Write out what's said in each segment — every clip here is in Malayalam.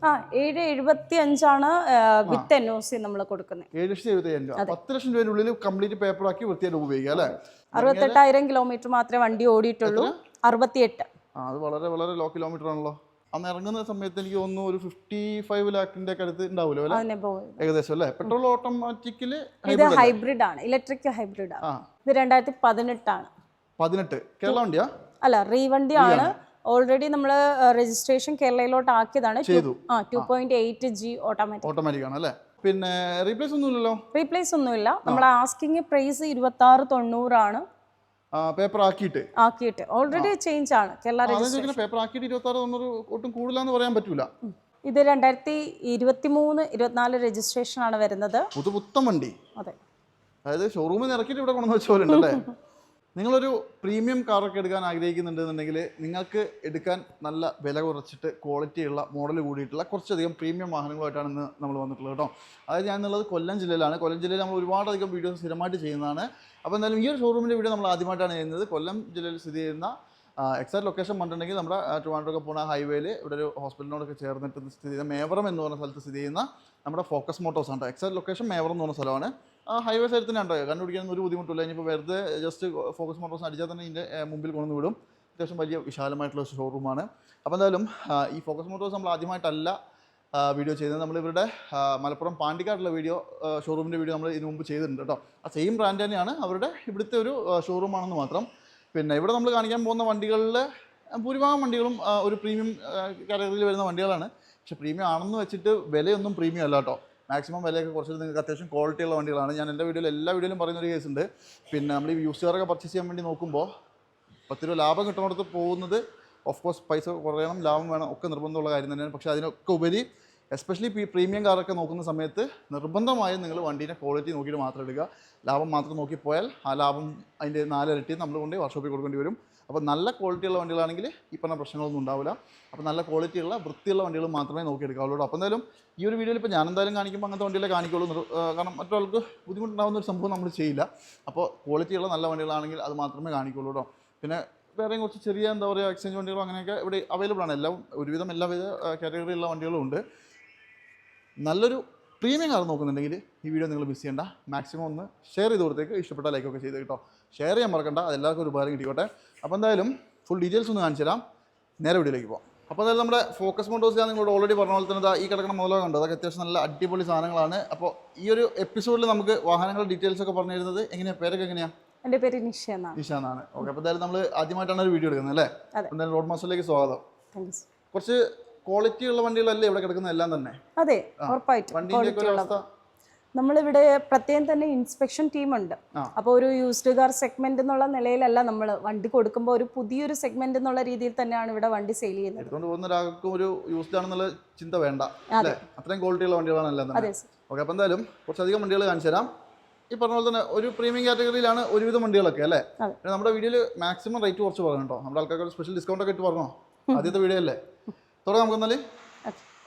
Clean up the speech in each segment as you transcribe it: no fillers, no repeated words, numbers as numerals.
ആ 775 വിത്ത് NOC നമ്മൾ കൊടുക്കുന്നത്. 7,75,000 10 ലക്ഷം രൂപയുടെ കംപ്ലീറ്റ് പേപ്പർ ആക്കി വൃത്തിയായിട്ട് ഉപയോഗിക്കാം അല്ലേ? 68,000 കിലോമീറ്റർ മാത്രമേ വണ്ടി ഓടിയിട്ടുള്ളൂ. 68. അത് വളരെ വളരെ ലോ കിലോമീറ്റർ ആണല്ലോ. അന്ന് ഇറങ്ങുന്ന സമയത്ത് എനിക്ക് തോന്നുന്നു ഒരു 55 ലാഖിന്റെ ഒക്കെ അടുത്ത് ഉണ്ടാവുമല്ലോ അല്ലേ? ഏകദേശം അല്ലേ? പെട്രോൾ ഓട്ടോമാറ്റിക്കല് ഇത് ഹൈബ്രിഡ് ആണ്, ഇലക്ട്രിക് ഹൈബ്രിഡ് ആണ്. ഇത് 2018 ആണ്. 18 കേരള വണ്ടിയാ? അല്ല, റീവണ്ടി ആണ്. ഓൾറെഡി നമ്മൾ രജിസ്ട്രേഷൻ കേരളയിലോട്ട് ആക്കിയതാണ്. 2.8G ഓട്ടോമാറ്റിക് ആണ് അല്ലേ? പിന്നെ റീപ്ലേസ് ഒന്നുമില്ലല്ലോ? റീപ്ലേസ് ഒന്നുമില്ല. നമ്മൾ ആസ്കിങ് പ്രൈസ് 2690 ആണ്. പേപ്പർ ആക്കിയിട്ട് ഓൾറെഡി ചേഞ്ച് ആണ്. കേരള രജിസ്ട്രേഷൻ പേപ്പർ ആക്കിയിട്ട് 2690 ഒട്ടും കൂടുതലാന്ന് പറയാൻ പറ്റൂല. ഇത് 2023-24 രജിസ്ട്രേഷൻ ആണ് വരുന്നത്. പുത്തൻ വണ്ടി. അതെ, അതായത് ഷോറൂമിൽ നിന്ന് ഇറക്കിയിട്ട് ഇവിടെ കൊണ്ടുവന്ന് വെച്ചോലുണ്ടല്ലേ? നിങ്ങളൊരു പ്രീമിയം കാറൊക്കെ എടുക്കാൻ ആഗ്രഹിക്കുന്നുണ്ടെന്നുണ്ടെങ്കിൽ നിങ്ങൾക്ക് എടുക്കാൻ നല്ല വില കുറച്ചിട്ട് ക്വാളിറ്റിയുള്ള മോഡൽ കൂടിയിട്ടുള്ള കുറച്ചധികം പ്രീമിയം വാഹനങ്ങളുമായിട്ടാണ് ഇന്ന് നമ്മൾ വന്നിട്ടുള്ളത് കേട്ടോ. അതായത് ഞാൻ എന്നുള്ളത് കൊല്ലം ജില്ലയിലാണ്. കൊല്ലം ജില്ലയിൽ നമ്മൾ ഒരുപാടധികം വീഡിയോസ് സ്ഥിരമായിട്ട് ചെയ്യുന്നതാണ്. അപ്പോൾ എന്തായാലും ഈ ഒരു ഷോറൂമിൻ്റെ വീഡിയോ നമ്മൾ ആദ്യമായിട്ടാണ് ചെയ്യുന്നത്. കൊല്ലം ജില്ലയിൽ സ്ഥിതി ചെയ്യുന്ന എക്സാക്ട് ലൊക്കേഷൻ പറഞ്ഞിട്ടുണ്ടെങ്കിൽ നമ്മുടെ ട്രിവാൻഡ്രം പോണ ഹൈവേയിൽ ഇവിടെ ഒരു ഹോസ്പിറ്റലിനോടൊക്കെ ചേർന്നിട്ട് സ്ഥിതി ചെയ്യുന്ന മേവറം എന്ന് പറഞ്ഞ സ്ഥലത്ത് സ്ഥിതി ചെയ്യുന്ന നമ്മുടെ ഫോക്കസ് മോട്ടോഴ്സ് ആണ്. എക്സാക്ട് ലൊക്കേഷൻ മേവറം എന്ന് പറഞ്ഞ സ്ഥലമാണ്. ഹൈവേ സൈഡിൽ തന്നെ ഉണ്ടോ, കണ്ടുപിടിക്കാൻ ഒരു ബുദ്ധിമുട്ടില്ല. ഇനിയിപ്പോൾ വെറുതെ ജസ്റ്റ് ഫോക്കസ് മോട്ടോഴ്സ് അടിച്ചാൽ തന്നെ ഇതിൻ്റെ മുമ്പിൽ കൊണ്ടുവന്ന് വിടും. അത്യാവശ്യം വലിയ വിശാലമായിട്ടുള്ള ഷോറൂമാണ്. അപ്പോൾ എന്തായാലും ഈ ഫോക്കസ് മോട്ടോഴ്സ് നമ്മൾ ആദ്യമായിട്ടല്ല വീഡിയോ ചെയ്യുന്നത്. നമ്മളിവരുടെ മലപ്പുറം പാണ്ടിക്കാടുള്ള ഷോറൂമിൻ്റെ വീഡിയോ നമ്മൾ ഇതിനു മുമ്പ് ചെയ്തിട്ടുണ്ട് കേട്ടോ. ആ സെയിം ബ്രാൻഡ് തന്നെയാണ് അവരുടെ ഇവിടുത്തെ ഒരു ഷോറൂമാണെന്ന് മാത്രം. പിന്നെ ഇവിടെ നമ്മൾ കാണിക്കാൻ പോകുന്ന വണ്ടികളിൽ ഭൂരിഭാഗം വണ്ടികളും ഒരു പ്രീമിയം കാറ്റഗറിയിൽ വരുന്ന വണ്ടികളാണ്. പക്ഷേ പ്രീമിയം ആണെന്ന് വെച്ചിട്ട് വിലയൊന്നും പ്രീമിയം അല്ല കേട്ടോ. മാക്സിമം വിലയൊക്കെ കുറച്ച് നിങ്ങൾക്ക് അത്യാവശ്യം ക്വാളിറ്റിയുള്ള വണ്ടികളാണ്. ഞാൻ എൻ്റെ എല്ലാ വീഡിയോയിലും പറയുന്നൊരു കേസുണ്ട്. പിന്നെ നമ്മൾ ഈ യൂസ് കാറൊക്കെ പർച്ചേസ് ചെയ്യാൻ വേണ്ടി നോക്കുമ്പോൾ 10 രൂപ ലാഭം കിട്ടുന്നിടത്ത് പോകുന്നത് ഓഫ് കോഴ്സ് പൈസ കുറയണം, ലാഭം വേണം, ഒക്കെ നിർബന്ധമുള്ള കാര്യം തന്നെയാണ്. പക്ഷേ അതിനൊക്കെ ഉപരി എസ്പെഷ്യലി പ്രീമിയം കാറൊക്കെ നോക്കുന്ന സമയത്ത് നിർബന്ധമായും നിങ്ങൾ വണ്ടീൻ്റെ ക്വാളിറ്റി നോക്കിയിട്ട് മാത്രം എടുക്കുക. ലാഭം മാത്രം നോക്കിപ്പോയാൽ ആ ലാഭം അതിൻ്റെ 4 ഇരട്ടി നമ്മൾ കൊണ്ട് വർക്ക്ഷോപ്പിൽ കൊടുക്കേണ്ടി വരും. അപ്പോൾ നല്ല ക്വാളിറ്റിയുള്ള വണ്ടികളാണെങ്കിൽ ഈ പറഞ്ഞ പ്രശ്നങ്ങളൊന്നും ഉണ്ടാവില്ല. അപ്പോൾ നല്ല ക്വാളിറ്റിയുള്ള വൃത്തിയുള്ള വണ്ടികൾ മാത്രമേ നോക്കിയെടുക്കാവുള്ളൂ. അപ്പോൾ എന്തായാലും ഈ ഒരു വീഡിയോയിൽ ഇപ്പോൾ ഞാൻ എന്തായാലും കാണിക്കുമ്പോൾ അങ്ങനത്തെ വണ്ടികളെ കാണിക്കുള്ളൂ. കാരണം മറ്റൊരാൾക്ക് ബുദ്ധിമുട്ടുണ്ടാകുന്ന ഒരു സംഭവം നമ്മൾ ചെയ്യില്ല. അപ്പോൾ ക്വാളിറ്റിയുള്ള നല്ല വണ്ടികളാണെങ്കിൽ അത് മാത്രമേ കാണിക്കുള്ളൂ കേട്ടോ. പിന്നെ വേറെയും കുറച്ച് ചെറിയ എന്താ പറയുക എക്സ്ചേഞ്ച് വണ്ടികളും അങ്ങനെയൊക്കെ ഇവിടെ അവൈലബിൾ ആണ്. ഒരുവിധം എല്ലാവിധ കാറ്റഗറിയിലുള്ള വണ്ടികളും ഉണ്ട്. നല്ലൊരു പ്രീമിയം കാർ നോക്കുന്നുണ്ടെങ്കിൽ ഈ വീഡിയോ നിങ്ങൾ മിസ് ചെയ്യേണ്ട. മാക്സിമം ഒന്ന് ഷെയർ ചെയ്ത് കൊടുത്തേക്ക്. ഇഷ്ടപ്പെട്ട ലൈക്കൊക്കെ ചെയ്ത് കേട്ടോ. ഷെയർ ചെയ്യാൻ മറക്കണ്ട. അതെല്ലാവർക്കും ഒരു ഉപകാരം കിട്ടിക്കോട്ടെ. അപ്പോൾ എന്തായാലും ഫുൾ ഡീറ്റെയിൽസ് ഒന്ന് കാണിച്ചു തരാം. നേരെ വീഡിയോയിലേക്ക് പോകാം. അപ്പോൾ എന്തായാലും നമ്മുടെ ഫോക്കസ് മോട്ടോഴ്സ് ഞാൻ നിങ്ങളോട് ഓൾറെഡി പറഞ്ഞ പോലെ തന്നെ ഈ കിടക്കുന്ന മുതലോ കണ്ടോ, അതൊക്കെ അത്യാവശ്യം നല്ല അടിപൊളി സാധനങ്ങളാണ്. അപ്പോൾ ഈ ഒരു എപ്പിസോഡിൽ നമുക്ക് വാഹനങ്ങളുടെ ഡീറ്റെയിൽസ് ഒക്കെ പറഞ്ഞു തരുന്നത് എങ്ങനെയാണ്? പേരൊക്കെ എങ്ങനെയാണ്? എൻ്റെ പേര് നിഷ എന്നാണ്. ഓക്കെ. അപ്പോൾ എന്തായാലും നമ്മൾ ആദ്യമായിട്ടാണ് ഒരു വീഡിയോ എടുക്കുന്നത് അല്ലേ? എന്തായാലും റോഡ് മാസ്റ്ററിലേക്ക് സ്വാഗതം. കുറച്ച് ക്വാളിറ്റി ഉള്ള വണ്ടികളല്ലേ ഇവിടെ കിടക്കുന്ന എല്ലാം തന്നെ? അതെ, ഉറപ്പായിട്ടും. നമ്മളിവിടെ പ്രത്യേകം തന്നെ ഇൻസ്പെക്ഷൻ ടീമുണ്ട്. അപ്പോൾ ഒരു യൂസ്ഡ് കാർ സെഗ്മെന്റ് എന്നുള്ള നിലയിലല്ല നമ്മൾ വണ്ടി കൊടുക്കുമ്പോൾ ഒരു പുതിയൊരു സെഗ്മെന്റ് എന്നുള്ള രീതിയിൽ തന്നെയാണ് ഇവിടെ വണ്ടി സെയിൽ ചെയ്യുന്നത്. എടുത്തുകൊണ്ട് പോകുന്ന ഒരാൾക്കും ഒരു യൂസ്ഡ് ആണെന്നുള്ള ചിന്ത വേണ്ട, അത്രയും ക്വാളിറ്റിയുള്ള വണ്ടികളാണ് എല്ലാം തന്നെ. ഓക്കെ. അപ്പോൾ എന്തായാലും കുറച്ചധികം വണ്ടികൾ കാണിച്ചു തരാം. ഈ പറഞ്ഞ പോലെ തന്നെ ഒരു പ്രീമിയം കാറ്റഗറിയിലാണ് ഒരുവിധം വണ്ടികളൊക്കെ അല്ലേ? നമ്മുടെ വീഡിയോയിൽ മാക്സിമം റേറ്റ് കുറച്ച് പറഞ്ഞു കേട്ടോ. നമ്മുടെ ആൾക്കാർക്ക് സ്പെഷ്യൽ ഡിസ്കൗണ്ട് ഒക്കെ ഇട്ട് പറഞ്ഞോ. ആദ്യത്തെ വീഡിയോ അല്ലേ? തുടങ്ങാം നമുക്ക് എന്നാല്.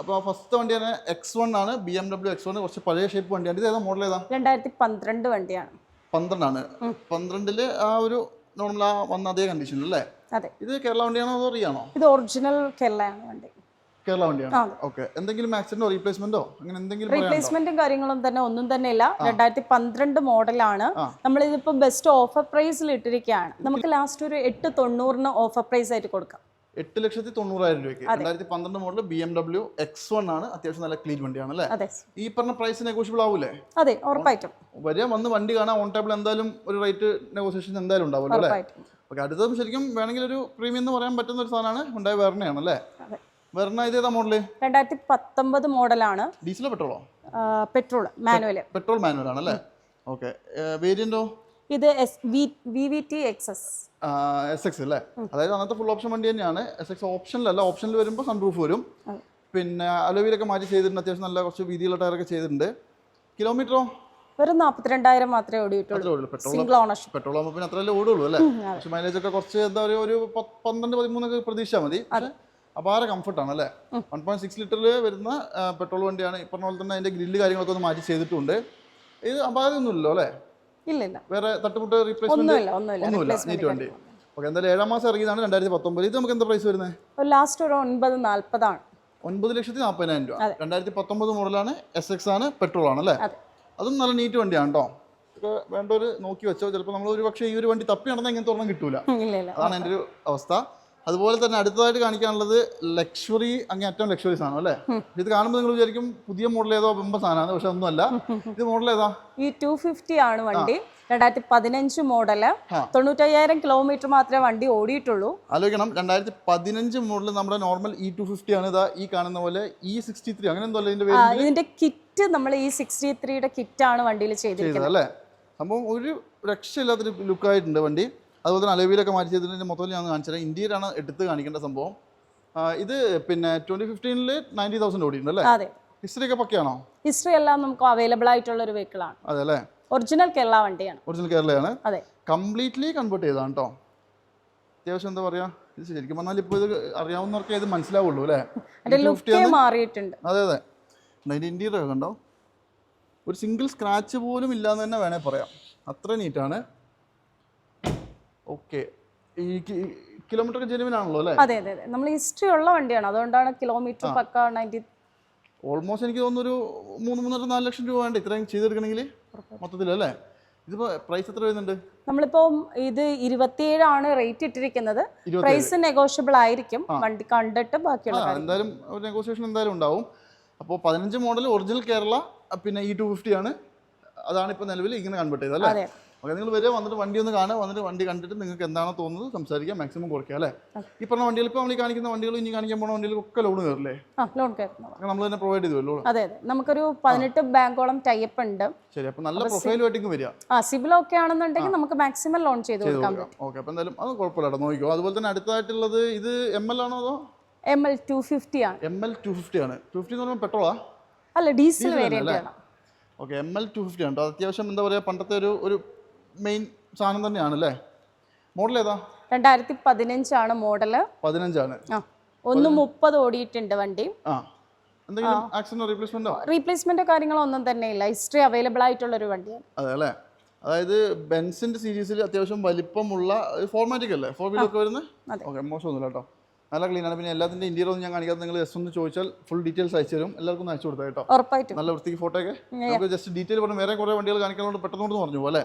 അപ്പോൾ ഫസ്റ്റ് വണ്ടി തന്നെ X1 ആണ്. BMW X1 കുറച്ച് പഴയ ഷേപ്പ് വണ്ടിയാണ്. ഇത് ഏതാ മോഡൽ? ഏതാ? 2012 വണ്ടിയാണ്. 12 ആണ്. 12 ആ ഒരു നോർമൽ വന്ന അതേ കണ്ടീഷൻ അല്ലേ? അതെ. ഇത് കേരള വണ്ടിയാണോ അതോ അറിയാണോ? ഇത് ഒറിജിനൽ കേരളയാണ് വണ്ടി. കേരള വണ്ടിയാണ്. ഓക്കെ. എന്തെങ്കിലും ആക്സിഡന്റോ റീപ്ലേസ്മെന്റോ അങ്ങനെ എന്തെങ്കിലും? റീപ്ലേസ്മെന്റും കാര്യങ്ങളും തന്നെ ഒന്നും തന്നെ ഇല്ല. 2012 മോഡലാണ്. നമ്മളിതിപ്പോ ബെസ്റ്റ് ഓഫർ പ്രൈസിൽ ഇട്ടിരിക്കുകയാണ്. നമുക്ക് ലാസ്റ്റ് ഒരു 890 ഓഫർ പ്രൈസ് ആയിട്ട് കൊടുക്കാം. 8,90,000 രൂപയ്ക്ക് 2012 മോഡൽ BMW X1 ആണ്. അത്യാവശ്യം നല്ല ക്ലീൻ വണ്ടിയാണ് അല്ലേ? ഈ പറഞ്ഞ പ്രൈസ് നെഗോഷ്യബിൾ ആവൂലേ? അതെ, ഉറപ്പായിട്ടും. വന്ന് വണ്ടി കാണാൻ ഓൺ ടേബിൾ എന്തായാലും ഒരു റേറ്റ് നെഗോസിയേഷൻ എന്തായാലും ഉണ്ടാവുമല്ലോ അല്ലേ? ഓക്കെ. അടുത്തതും ശരിക്കും വേണമെങ്കിൽ ഒരു പ്രീമിയം എന്ന് പറയാൻ പറ്റുന്ന ഒരു സാധനമാണ് ഹുണ്ടായി വെർണയാണ് അല്ലേ? വെർണ ഇത് ഏതാ മോഡല്? 2019 മോഡലാണ്. ഡീസലോ പെട്രോളോ? Petrol manual. പെട്രോൾ മാനുവൽ ആണല്ലേ? ഓക്കെ. വേരിയന്റോ? ഇത് VVT XS അല്ലേ? അതായത് അന്നത്തെ ഫുൾ ഓപ്ഷൻ വണ്ടി തന്നെയാണ്. SX ഓപ്ഷനിലല്ല. ഓപ്ഷനിൽ വരുമ്പോൾ സൺറൂഫ് വരും. പിന്നെ അലോവിലൊക്കെ മാറ്റി ചെയ്തിട്ടുണ്ട്. അത്യാവശ്യം നല്ല കുറച്ച് വീതിയുള്ള ടയറൊക്കെ ചെയ്തിട്ടുണ്ട്. കിലോമീറ്ററോ? ഒരു 42,000 മാത്രമേ ഓടിയിട്ടുള്ളൂ. Single ownership. പെട്രോൾ ആകുമ്പോൾ പിന്നെ അത്രയല്ലേ ഓടുള്ളൂ അല്ലേ? പക്ഷെ മൈലേജ് ഒക്കെ കുറച്ച് എന്താ ഒരു 12-13 പ്രതീക്ഷ മതി. അപാര കംഫർട്ടാണ് അല്ലേ? 1.6 ലിറ്ററിൽ വരുന്ന പെട്രോൾ വണ്ടിയാണ്. ഈ പറഞ്ഞ പോലെ തന്നെ അതിൻ്റെ ഗ്രില്ല് കാര്യങ്ങളൊക്കെ ഒന്ന് മാറ്റി ചെയ്തിട്ടുണ്ട്. ഇത് അപാരമൊന്നുമില്ലല്ലോ അല്ലേ? ഇല്ല. വേറെ തട്ടുമുട്ട് റീപ്ലേസ്മെന്റ് ഒന്നുമില്ല. നീറ്റ് വണ്ടി. ഓക്കെ. എന്തായാലും 7ാം മാസം ഇറങ്ങിയതാണ് 2019. ഇത് നമുക്ക് എന്താ പ്രൈസ് വരുന്നത്? ലാസ്റ്റ് ഒരു 940 ആണ്. 9,40,000 രൂപ. 2019 മോഡലാണ്, SX ആണ്, പെട്രോൾ ആണ് അല്ലേ? അതും നല്ല നീറ്റ് വണ്ടിയാണ് കേട്ടോ. ഇതൊക്കെ വേണ്ടവർ നോക്കി വെച്ചോ. ചിലപ്പോൾ നമ്മൾ ഒരു പക്ഷേ ഈ ഒരു വണ്ടി തപ്പി നടന്നാൽ ഇങ്ങനത്തെ ഒരെണ്ണം കിട്ടൂല. അതാണ് എൻ്റെ ഒരു അവസ്ഥ. അതുപോലെ തന്നെ അടുത്തതായിട്ട് കാണിക്കാനുള്ളത് ലക്ഷറി, അങ്ങേറ്റം ലക്ഷറി സാധനം അല്ലേ? ഇത് കാണുമ്പോൾ നിങ്ങൾ വിചാരിക്കും പുതിയ മോഡൽ ഏതോ ബമ്പ സാധനമാണ്, പക്ഷെ ഒന്നുമല്ല. ഇത് മോഡൽ ഏതാ? ഈ 250 ആണ് വണ്ടി. 2015 മോഡല്. 95,000 കിലോമീറ്റർ മാത്രമേ വണ്ടി ഓടിയിട്ടുള്ളൂ. ആലോചിക്കണം, 2015 മോഡൽ നമ്മുടെ നോർമൽ E250 ആണ്. ഇതാ ഈ കാണുന്ന പോലെ E63 അങ്ങനെ എന്തോ ഇതിന്റെ പേര്. ഇതിന്റെ കിറ്റ് നമ്മൾ E63യുടെ കിറ്റാണ് വണ്ടിയിൽ ചെയ്തിരിക്കുന്നത് അല്ലേ? സംഭവം ഒരു രക്ഷയില്ലാത്തൊരു ലുക്കായിട്ടുണ്ട് വണ്ടി. അതുപോലെ തന്നെ അലോവിയിലൊക്കെ മാറ്റി ചെയ്തതിൻ്റെ മൊത്തത്തിൽ ഞാൻ കാണിച്ചുതരാം. ഇന്ത്യയിലാണ് എടുത്ത് കാണിക്കേണ്ട സംഭവം. ഇത് പിന്നെ 2015 90,000 ഓടിയിട്ടുണ്ട് അല്ലേ? അതെ. ഹിസ്റ്ററി ഒക്കെ പക്കയാണോ? ഹിസ്റ്ററി എല്ലാം നമുക്ക് അവൈലബിൾ ആയിട്ടുള്ള ഒരു വെഹിക്കിൾ ആണ്. അതെ അല്ലേ? ഒറിജിനൽ കേരള വണ്ടിയാണ്. ഒറിജിനൽ കേരളയാണ്. അതെ. കംപ്ലീറ്റ്ലി കൺവേർട്ട് ചെയ്താണ് കേട്ടോ. അത്യാവശ്യം എന്താ പറയാ, ഇത് ശരിക്കും പറഞ്ഞാൽ ഇപ്പോൾ ഇത് അറിയാവുന്നവർക്കേ ഇത് മനസ്സിലാവുള്ളൂ അല്ലേ? മാറിയിട്ടുണ്ട്. അതെ അതെ. അതിൻ്റെ ഇന്റീരിയർ ഒക്കെ കണ്ടോ, ഒരു സിംഗിൾ സ്ക്രാച്ച് പോലും ഇല്ലാന്ന് തന്നെ വേണേൽ പറയാം. അത്ര നീറ്റാണ്. ഓക്കെ. ഈ കിലോമീറ്റർ ഒക്കെ ജെനുവിൻ ആണല്ലോ അല്ലേ? അതെ അതെ അതെ. നമ്മൾ ഹിസ്റ്ററി ഉള്ള വണ്ടിയാണ്, അതുകൊണ്ടാണ് കിലോമീറ്റർ പക്ക 90. ഓൾമോസ്റ്റ് എനിക്ക് തോന്നുന്നു ഒരു 3-4 ലക്ഷം രൂപ വേണ്ട ഇത്രയും ചെയ്തെടുക്കണമെങ്കിൽ മൊത്തത്തിലല്ലേ? ഇതിപ്പോൾ പ്രൈസ് എത്ര വരുന്നുണ്ട്? നമ്മളിപ്പോൾ ഇത് 27 ആണ് റേറ്റ് ഇട്ടിരിക്കുന്നത്. പ്രൈസ് നെഗോഷ്യബിൾ ആയിരിക്കും, വണ്ടി കണ്ടിട്ട് ബാക്കിയുള്ള എന്തായാലും ഒരു നെഗോസിയേഷൻ എന്തായാലും ഉണ്ടാവും. അപ്പോൾ 15 മോഡൽ ഒറിജിനൽ കേരള, പിന്നെ E250 ആണ്. അതാണ് ഇപ്പോൾ നിലവിൽ ഇങ്ങനെ കൺവേർട്ട് ചെയ്തത് അല്ലേ? ഓക്കെ. നിങ്ങൾ വരിക, വന്നിട്ട് വണ്ടി ഒന്ന് കാണുക, വന്നിട്ട് വണ്ടി കണ്ടിട്ട് നിങ്ങൾക്ക് എന്താണോ തോന്നുന്നത് സംസാരിക്കാം, മാക്സിമം കുറയ്ക്കുക അല്ലേ? ഈ പറഞ്ഞ വണ്ടികൾ ഇപ്പോൾ നമ്മൾ ഈ കാണിക്കുന്ന വണ്ടികൾ ഇനി കാണിക്കാൻ പോകുന്ന വണ്ടികൾക്കൊക്കെ ലോൺ കയറില്ലേ? ലോൺ കയറുന്നത് നമ്മൾ തന്നെ പ്രൊവൈഡ് ചെയ്തുവല്ലോ. അതെ അതെ. നമുക്കൊരു 18 ബാങ്കോളം ടൈപ്പ് ഉണ്ട്. ശരി. അപ്പോൾ നല്ല പ്രൊഫൈലുമായിട്ടേക്കും വരിക. സിബിൽ ഒക്കെ ആണെന്നുണ്ടെങ്കിൽ നമുക്ക് മാക്സിമം ലോൺ ചെയ്ത് കൊടുക്കാം. ഓക്കെ. അപ്പോൾ എന്തായാലും അത് കുഴപ്പമില്ല, നോക്കിക്കോ. അതുപോലെ തന്നെ അടുത്തായിട്ടുള്ളത് ഇത് ML ആണോ അതോ ML 250 ആണ്? ML 250 ആണ്. 250 എന്ന് പറയുമ്പോൾ പെട്രോളാ? അല്ല, ഡീസൽ വേരിയന്റ് ആണ്. ഓക്കെ. ML 250 ആണ്. അത്യാവശ്യം എന്താ പറയുക, പണ്ടത്തെ ഒരു മെയിൻ സാധനം തന്നെയാണ് അല്ലേ? മോഡൽ ഏതാ? 2015 ആണ് മോഡല്. 15 ആണ്. 130 ഓടിയിട്ടുണ്ട് വണ്ടി. എന്തെങ്കിലും ആക്സിഡന്റ് റീപ്ലേസ്മെന്റോ? റീപ്ലേസ്മെന്റോ കാര്യങ്ങളോ ഒന്നും തന്നെ ഇല്ല. ഹിസ്റ്ററി അവൈലബിൾ ആയിട്ടുള്ള ഒരു വണ്ടിയാണ്. അതെ അല്ലേ? അതായത് ബെൻസിന്റെ സീരീസിൽ അത്യാവശ്യം വലിപ്പമുള്ള ഫോർമാറ്റിക് അല്ലേ, 4 വീലൊക്കെ വരുന്നത്? ഓക്കെ. മോശമൊന്നുമില്ല കേട്ടോ, നല്ല ക്ലീൻ ആണ്. പിന്നെ എല്ലാത്തിൻ്റെ ഇന്റീരിയർ ഒന്നും ഞാൻ കാണിക്കാതെ നിങ്ങൾ ജസ്റ്റ് ഒന്ന് ചോദിച്ചാൽ ഫുൾ ഡീറ്റെയിൽസ് അയച്ചു തരും. എല്ലാവർക്കും ഒന്ന് അയച്ചു കൊടുത്താൽ കേട്ടോ. ഉറപ്പായിട്ടും നല്ല വൃത്തിക്ക് ഫോട്ടോ ഒക്കെ നമുക്ക് ജസ്റ്റ് ഡീറ്റെയിൽ പറഞ്ഞു. വേറെ കുറേ വണ്ടികൾ കാണിക്കാനുണ്ട്, പെട്ടെന്ന് പറഞ്ഞു പോലെ.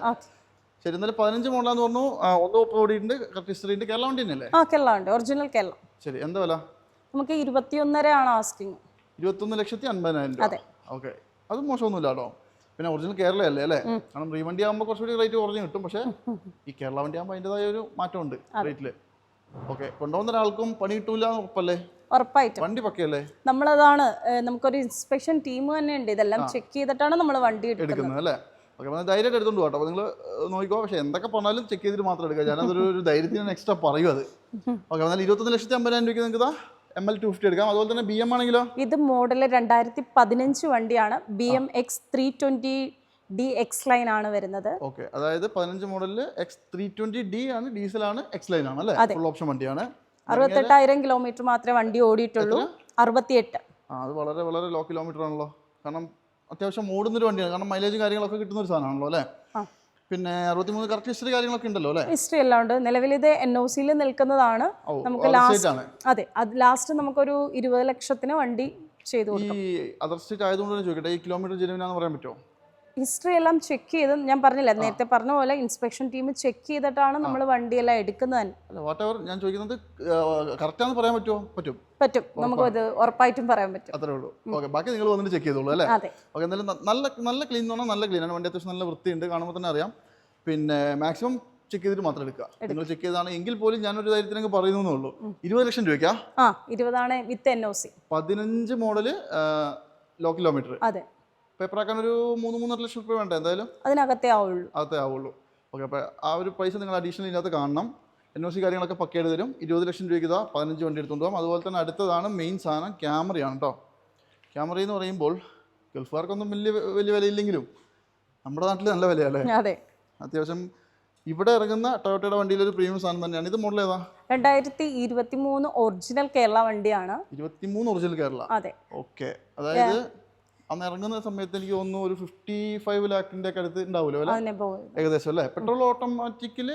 ശരി. എന്നാലും 15 മോഡലാന്ന് പറഞ്ഞു. 130 ഓടിയിട്ടുണ്ട്, ഹിസ്റ്ററി ഉണ്ട്. കേരള വണ്ടി തന്നെയല്ലേ? കേരള ഉണ്ട്, ഒറിജിനൽ കേരള. ശരി. എന്താ വില? നമുക്ക് 21.5 ആണ് ആസ്കിങ്. 21,50,000 രൂപ. ഓക്കെ. അത് മോശമൊന്നുമില്ല കേട്ടോ. പിന്നെ ഒറിജിനൽ കേരള അല്ലേ അല്ലേ? കാരണം റീവണ്ടി ആകുമ്പോൾ കുറച്ചുകൂടി റേറ്റ് കുറഞ്ഞ് കിട്ടും. പക്ഷേ ഈ കേരള വണ്ടി ആകുമ്പോൾ അതിൻ്റെതായ ഒരു മാറ്റമുണ്ട് റേറ്റിൽ. ഓക്കെ. കൊണ്ടുപോകുന്ന ഒരാൾക്കും പണി കിട്ടൂല ഉറപ്പല്ലേ? ഉറപ്പായിട്ടും. വണ്ടി പക്കയല്ലേ? നമ്മളതാണ്, നമുക്കൊരു ഇൻസ്പെക്ഷൻ ടീം തന്നെ ഉണ്ട്. ഇതെല്ലാം ചെക്ക് ചെയ്തിട്ടാണ് നമ്മൾ വണ്ടി എടുക്കുന്നത് അല്ലേ? ഓക്കെ. അപ്പോൾ ധൈര്യമായിട്ട് എടുത്തോണ്ട് കേട്ടോ. അപ്പോൾ നിങ്ങൾ നോക്കിക്കോ. പക്ഷേ എന്തൊക്കെ പറഞ്ഞാലും ചെക്ക് ചെയ്തിട്ട് മാത്രം എടുക്കുക. ഞാനതൊരു ധൈര്യത്തിന് എക്സ്ട്രാ പറയും അത്. ഓക്കെ. എന്നാൽ 21,50,000 രൂപയ്ക്ക് നിങ്ങൾക്ക് ML 250 എടുക്കാം. അതുപോലെ തന്നെ BM ആണെങ്കിലോ? ഇത് മോഡല് 2015 വണ്ടിയാണ്. BMX 320D X ലൈൻ ആണ് വരുന്നത്. ഓക്കെ. അതായത് 15 മോഡലില് X320D ആണ്, ഡീസലാണ്, X ലൈൻ ആണ് അല്ലേ? ഫുൾ ഓപ്ഷൻ വണ്ടിയാണ്. 68,000 കിലോമീറ്റർ മാത്രമേ വണ്ടി ഓടിയിട്ടുള്ളൂ. 68. അത് വളരെ വളരെ ലോ കിലോമീറ്റർ ആണല്ലോ. കാരണം അത്യാവശ്യം ഓടുന്നൊരു വണ്ടിയാണ്. കാരണം മൈലേജ് കാര്യങ്ങളൊക്കെ കിട്ടുന്ന ഒരു സാധനമാണല്ലോ അല്ലേ? പിന്നെ 63 കറക്റ്റ് ഹിസ്റ്ററി കാര്യങ്ങളൊക്കെ ഉണ്ടല്ലോ അല്ലേ? ഹിസ്റ്ററി എല്ലാം ഉണ്ട്. നിലവിൽ ഇത് NOCയിൽ നിൽക്കുന്നതാണ്. നമുക്ക് ലാസ്റ്റ് നമുക്കൊരു 20 ലക്ഷത്തിന് വണ്ടി ചെയ്തു കൊടുക്കും. ഈ അതർ സ്റ്റേറ്റ് ആയതുകൊണ്ട് ചോദിക്കട്ടെ, ഈ കിലോമീറ്റർ ജെനുവിനാന്ന് പറയാൻ പറ്റുമോ? ഹിസ്റ്ററി എല്ലാം ചെക്ക് ചെയ്ത്, ഞാൻ പറഞ്ഞില്ല നേരത്തെ പറഞ്ഞ പോലെ ഇൻസ്പെക്ഷൻ ടീം ചെക്ക് ചെയ്തിട്ടാണ് നമ്മൾ വണ്ടിയെല്ലാം എടുക്കുന്നത് തന്നെ. അല്ല, വാട്ടെവർ ഞാൻ ചോദിക്കുന്നത് കറക്റ്റാന്ന് പറയാൻ പറ്റുമോ? പറ്റും. നമുക്ക് ഇത് ഉറപ്പായിട്ടും പറയാൻ പറ്റും. അത്രേ ഉള്ളൂ. ഓക്കെ. ബാക്കി നിങ്ങൾ വന്നിട്ട് ചെക്ക് ചെയ്തോളൂ അല്ലേ? ഓക്കെ. എന്തായാലും നല്ല ക്ലീൻ എന്ന് പറഞ്ഞാൽ നല്ല ക്ലീനാണ് വണ്ടി. അത്യാവശ്യം നല്ല വൃത്തിയുണ്ട്, കാണുമ്പോൾ തന്നെ അറിയാം. പിന്നെ മാക്സിമം ചെക്ക് ചെയ്തിട്ട് മാത്രം എടുക്കുക. നിങ്ങൾ ചെക്ക് ചെയ്താണ് എങ്കിൽ പോലും ഞാനൊരു ധൈര്യത്തിനൊക്കെ പറയുന്നേ ഉള്ളൂ. 20 ലക്ഷം രൂപയ്ക്കാ? 20 ആണ് with NOC. 15 model, low kilometre. അതെ. പേപ്പറാക്കാൻ ഒരു 3-3.5 ലക്ഷം രൂപ വേണ്ട എന്തായാലും? അതിനകത്തേ ആവുള്ളൂ. ഓക്കെ. അപ്പോൾ ആ ഒരു പൈസ നിങ്ങൾ അഡീഷണൽ ഇതിനകത്ത് കാണണം. NOC കാര്യങ്ങളൊക്കെ പക്കയായിട്ട് തരും. 20 ലക്ഷം രൂപയ്ക്ക് 15 വണ്ടി എടുത്തുകൊണ്ട് പോകാം. അതുപോലെ തന്നെ അടുത്തതാണ് മെയിൻ സാധനം, ക്യാമറയാണ് കേട്ടോ. ക്യാമറ എന്ന് പറയുമ്പോൾ ഗൾഫുകാർക്കൊന്നും വലിയ വിലയില്ലെങ്കിലും നമ്മുടെ നാട്ടിൽ നല്ല വിലയല്ലേ? അതെ. അത്യാവശ്യം ഇവിടെ ഇറങ്ങുന്ന ടൊയോട്ടയുടെ വണ്ടിയിലൊരു പ്രീമിയം സാധനം തന്നെയാണ്. ഇത് മോഡൽ ഏതാ? 2023 ഒറിജിനൽ കേരള വണ്ടിയാണ്. 23 ഒറിജിനൽ കേരള. അതെ. ഓക്കെ. അതായത് അന്ന് ഇറങ്ങുന്ന സമയത്ത് എനിക്ക് തോന്നുന്നു ഒരു 55 ലാഖിന്റെ ഒക്കെ അടുത്ത് ഉണ്ടാവുമല്ലോ ഏകദേശം അല്ലേ? പെട്രോൾ ഓട്ടോമാറ്റിക്കല്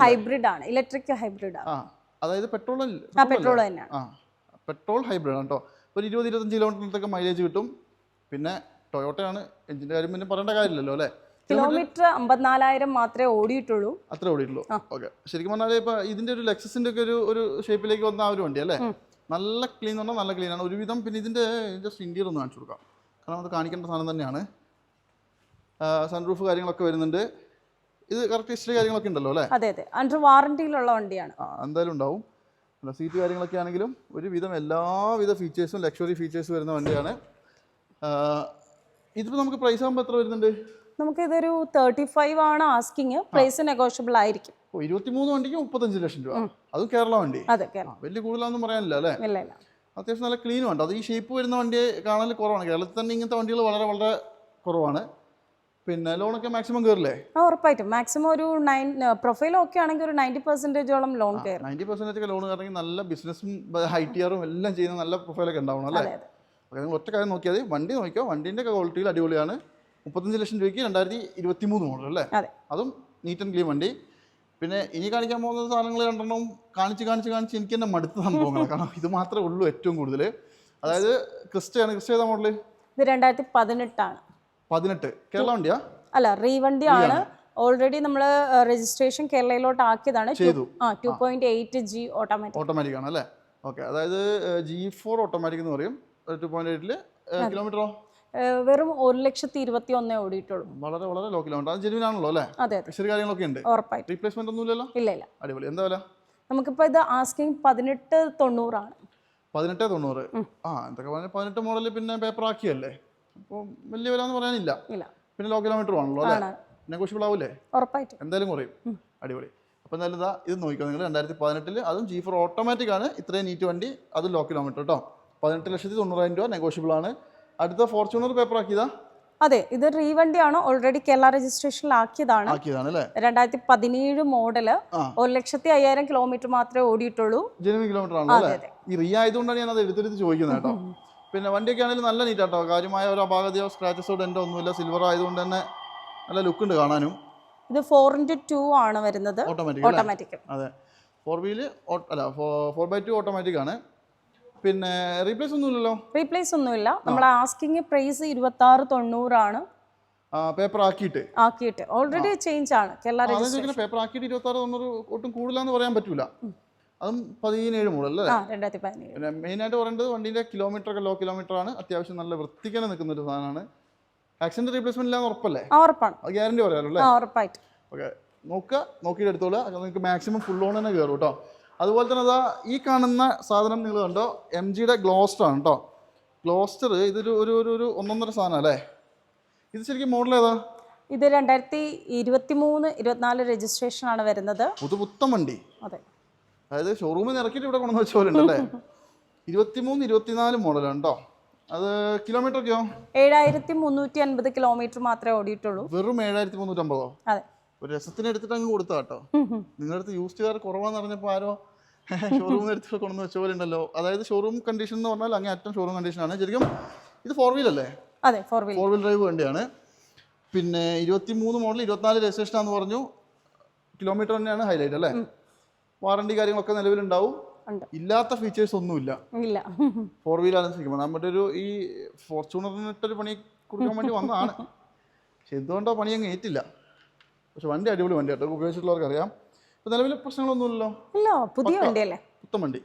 ഹൈബ്രിഡ് ആണ്, ഇലക്ട്രിക് ഹൈബ്രിഡ് ആണ്. അതായത് പെട്രോൾ തന്നെയാണ്. പെട്രോൾ ഹൈബ്രിഡ് ആണ് കേട്ടോ. ഒരു 20-25 കിലോമീറ്ററിനടുത്തൊക്കെ മൈലേജ് കിട്ടും. പിന്നെ ടൊയോട്ടയാണ്, എഞ്ചിൻ്റെ കാര്യം പിന്നെ പറയേണ്ട കാര്യമില്ലല്ലോ അല്ലേ. കിലോമീറ്റർ 54,000 മാത്രമേ ഓടിയിട്ടുള്ളൂ. അത്ര ഓടിയിട്ടുള്ളൂ. ഓക്കെ. ശരിക്കും പറഞ്ഞാൽ ഇപ്പോൾ ഇതിൻ്റെ ഒരു ലെക്സസിൻ്റെ ഒക്കെ ഒരു ഷേപ്പിലേക്ക് വന്ന ആ ഒരു വണ്ടി അല്ലേ. നല്ല ക്ലീൻ എന്ന് പറഞ്ഞാൽ നല്ല ക്ലീനാണ് ഒരുവിധം. പിന്നെ ഇതിൻ്റെ ജസ്റ്റ് ഇൻറ്റീരിയർ ഒന്ന് കാണിച്ചു കൊടുക്കാം, കാരണം അത് കാണിക്കേണ്ട സാധനം തന്നെയാണ്. സൺറൂഫ് കാര്യങ്ങളൊക്കെ വരുന്നുണ്ട്. ഇത് കറക്റ്റ് ഹിസ്റ്ററി കാര്യങ്ങളൊക്കെ ഉണ്ടല്ലോ അല്ലേ. അതെ അതെ, അണ്ടർ വാറണ്ടിയിലുള്ള വണ്ടിയാണ്. എന്തായാലും ഉണ്ടാവും. സീറ്റ് കാര്യങ്ങളൊക്കെ ആണെങ്കിലും ഒരുവിധം എല്ലാവിധ ഫീച്ചേഴ്സും ലക്ഷറി ഫീച്ചേഴ്സ് വരുന്ന വണ്ടിയാണ്. ഇതിപ്പോൾ നമുക്ക് പ്രൈസ് ആകുമ്പോൾ എത്ര വരുന്നുണ്ട്? നമുക്ക് ഇതൊരു 35 ആണ് ആസ്കിങ്, പ്രൈസ് നെഗോഷ്യബിൾ ആയിരിക്കും. 23 വണ്ടിക്ക് 35 ലക്ഷം രൂപ, അതും കേരള വണ്ടി. അതെ, വലിയ കൂടുതലൊന്നും പറയാനില്ല അല്ലേ. ഇല്ല ഇല്ല, അത്യാവശ്യം നല്ല ക്ലീനും ഉണ്ട്. അത് ഈ ഷേപ്പ് വരുന്ന വണ്ടി കാണാൻ കുറവാണ്. കേരളത്തിൽ തന്നെ ഇങ്ങനത്തെ വണ്ടികൾ വളരെ വളരെ കുറവാണ്. പിന്നെ ലോണൊക്കെ മാക്സിമം കയറില്ലേ? ഉറപ്പായിട്ടും മാക്സിമം ഒരു 9 പ്രൊഫൈൽ ഒക്കെ ആണെങ്കിൽ ഒരു 90% ലോൺ കയറും. 90% ലോൺ കയറണമെങ്കിൽ നല്ല ബിസിനസ്സും ITRും എല്ലാം ചെയ്യുന്ന നല്ല പ്രൊഫൈലൊക്കെ ഉണ്ടാവണം അല്ലേ. ഓക്കെ, നിങ്ങൾ ഒറ്റ കാര്യം നോക്കിയാൽ വണ്ടി നോക്കിയോ, വണ്ടീൻ്റെ ഒക്കെ ക്വാളിറ്റിയിൽ അടിപൊളിയാണ്. 35 ലക്ഷം രൂപയ്ക്ക് 2023 മോഡൽ അല്ലേ. അതും നീറ്റ് ആൻഡ് ക്ലീൻ വണ്ടി. പിന്നെ ഇനി കാണിക്കാൻ പോകുന്ന സാധനങ്ങൾ രണ്ടെണ്ണം കാണിച്ച് എനിക്ക് തന്നെ മടുത്ത സംഭവങ്ങളാണ്. കാരണം ഇത് മാത്രമേ ഉള്ളൂ ഏറ്റവും കൂടുതൽ. അതായത് ക്രിസ്റ്റയാണ്. ക്രിസ്റ്റ ഏതാ മോഡല്? ഇത് 2018 ആണ്. 18 കേരള വണ്ടിയാ? അല്ല, റീവണ്ടിയാണ്. ഓൾറെഡി നമ്മൾ രജിസ്ട്രേഷൻ കേരളയിലോട്ട് ആക്കിയതാണ്. 2.8G ഓട്ടോമാറ്റിക് ആണ് അല്ലേ. ഓക്കെ, അതായത് G4 ഓട്ടോമാറ്റിക് എന്ന് പറയും. 2.8 കിലോമീറ്ററോ? വെറും 1,21,000 ഓടിയിട്ടുള്ളൂ. വളരെ വളരെ ലോ കിലോമീറ്റർ. അത് ജെനുവിൻ ആണല്ലോ അല്ലേ. അതെ, ഫിഷറി കാര്യങ്ങളൊക്കെ ഉണ്ട്. ഉറപ്പായിട്ടും. റീപ്ലേസ്മെന്റ് ഒന്നും ഇല്ലല്ലോ? ഇല്ല ഇല്ല. അടിപൊളി. എന്താ വില? നമുക്കിപ്പോൾ ഇത് ആസ്കിങ് 18,90 ആണ്. 18,90. എന്തൊക്കെ പറഞ്ഞാൽ 18 മോഡൽ പിന്നെ പേപ്പർ ആക്കിയല്ലേ, അപ്പോൾ വലിയ വില എന്ന് പറയാനില്ല. പിന്നെ ലോ കിലോമീറ്റർ ആണല്ലോ അല്ലേ. നെഗോഷ്യബിൾ ആവൂലേ? ഉറപ്പായിട്ടും എന്തായാലും കുറയും. അടിപൊളി. അപ്പോൾ എന്തായാലും ഇത് നോക്കിക്കോ നിങ്ങൾ. 2018 അതും G4 ഓട്ടോമാറ്റിക് ആണ്. ഇത്രയും നീറ്റ് വണ്ടി, അതും ലോ കിലോമീറ്റർ കേട്ടോ. 18,90,000 രൂപ നെഗോഷ്യബിൾ ആണ്. അടുത്ത ഫോർച്യൂണർ പേപ്പർ ആക്കിയതാ? അതെ, ഇത് റീവണ്ടിയാണ്. ഓൾറെഡി കേരള രജിസ്ട്രേഷനിൽ ആക്കിയതാണ്. 2017 മോഡല്. 1,05,000 കിലോമീറ്റർ മാത്രമേ ഓടിയിട്ടുള്ളൂ. ജെനുവിൻ കിലോമീറ്റർ ആണല്ലോ അല്ലേ. ഈ റീ ആയതുകൊണ്ടാണ് ഞാൻ അത് എടുത്തെടുത്ത് ചോദിക്കുന്നത് കേട്ടോ. പിന്നെ വണ്ടിയൊക്കെ ആണെങ്കിലും നല്ല നീറ്റ് ആട്ടോ. കാര്യമായ ഒരു അപാകതയോ സ്ക്രാച്ചസോ ഡെന്റോ ഒന്നുമില്ല. സിൽവർ ആയതുകൊണ്ട് തന്നെ നല്ല ലുക്ക് ഉണ്ട് കാണാനും. ഇത് 4x2 ആണ് വരുന്നത്. ഓട്ടോമാറ്റിക്. അതെ, 4x2 ഓട്ടോമാറ്റിക് ആണ്. പിന്നെ റീപ്ലേസ് ഒന്നുമില്ലല്ലോ? റീപ്ലേസ് ഒന്നുമില്ല. നമ്മൾ ആസ്കിങ് പ്രൈസ് 26,90 ആണ്. പേപ്പർ ആക്കിയിട്ട് ഓൾറെഡി ചേഞ്ച് ആണ്. പേപ്പർ ആക്കിയിട്ട് 26,90 ഒട്ടും കൂടുതലാന്ന് പറയാൻ പറ്റൂല. അതും 17 മോഡൽ അല്ലേ. 2017. പിന്നെ മെയിനായിട്ട് പറയേണ്ടത് വണ്ടീൻ്റെ കിലോമീറ്റർ ഒക്കെ ലോ കിലോമീറ്റർ ആണ്. അത്യാവശ്യം നല്ല വൃത്തിക്കനെ നിൽക്കുന്ന ഒരു സാധനമാണ്. ആക്സിഡന്റ് റീപ്ലേസ്മെന്റ് ഇല്ലാന്ന് ഉറപ്പല്ലേ? ഉറപ്പാണ്. അത് ഗ്യാരണ്ടി പറയാമല്ലോ അല്ലേ. ഉറപ്പായിട്ട്. ഓക്കെ, നോക്കിയിട്ട് എടുത്തോളൂ. നിങ്ങൾക്ക് മാക്സിമം ഫുൾ ഓൺ തന്നെ കയറും കേട്ടോ. അതുപോലെ തന്നെ അതാ ഈ കാണുന്ന സാധനം നിങ്ങൾ കണ്ടോ, MGയുടെ ഗ്ലോസ്റ്റർ ആണ് കേട്ടോ. ഗ്ലോസ്റ്റർ ഇതൊരു ഒരു 1.5 സാധനം അല്ലേ. ഇത് ശരിക്കും മോഡൽ ഏതാ? ഇത് 2023-24 രജിസ്ട്രേഷൻ ആണ് വരുന്നത്. പുത്തൻ വണ്ടി. അതെ, അതായത് ഷോറൂമിൽ നിന്ന് ഇറക്കിയിട്ട് ഇവിടെ കൊണ്ടുവന്ന് വെച്ചോലുണ്ടല്ലേ. 23-24 മോഡലാണ് കേട്ടോ. അത് കിലോമീറ്ററൊക്കെയോ? 7,350 കിലോമീറ്റർ മാത്രമേ ഓടിയിട്ടുള്ളൂ. വെറും 7,350? അതെ. ഒരു രസത്തിന് എടുത്തിട്ട് അങ്ങ് കൊടുത്താ കേട്ടോ. നിങ്ങളുടെ അടുത്ത് യൂസ്ഡ് കാർ കുറവാന്ന് പറഞ്ഞപ്പോൾ ആരോ ഷോറൂമിൽ എടുത്തിട്ട് കൊണ്ടുവന്ന് വെച്ച പോലെ ഉണ്ടല്ലോ. അതായത് ഷോറൂം കണ്ടീഷൻ എന്ന് പറഞ്ഞാൽ അങ്ങേ അറ്റം ഷോറൂം കണ്ടീഷനാണ്. ശരിക്കും ഇത് 4 വീൽ അല്ലേ? അതെ, 4 വീൽ ഡ്രൈവ് വണ്ടിയാണ്. പിന്നെ 23 മോഡൽ 24 രജിസ്ട്രേഷൻ ആണെന്ന് പറഞ്ഞു. കിലോമീറ്റർ തന്നെയാണ് ഹൈലൈറ്റ് അല്ലേ. വാറണ്ടി കാര്യങ്ങളൊക്കെ നിലവിലുണ്ടാവും. ഇല്ലാത്ത ഫീച്ചേഴ്സ് ഒന്നുമില്ല. 4 വീലാണ് ശരിക്കും. നമ്മുടെ ഈ ഫോർച്യൂണറിനിട്ടൊരു പണി കൊടുക്കാൻ വേണ്ടി വന്നതാണ്. പക്ഷെ എന്തുകൊണ്ടോ പണി അങ്ങ് ഏറ്റില്ല. പക്ഷെ വണ്ടി അടിപൊളി വണ്ടി കേട്ടോ. ഉപയോഗിച്ചിട്ടുള്ളവർക്ക് അറിയാം. ഇപ്പം നിലവിൽ പ്രശ്നങ്ങളൊന്നുമില്ലല്ലോ. പുതിയ വണ്ടിയല്ലേ. പുത്തൻ വണ്ടി.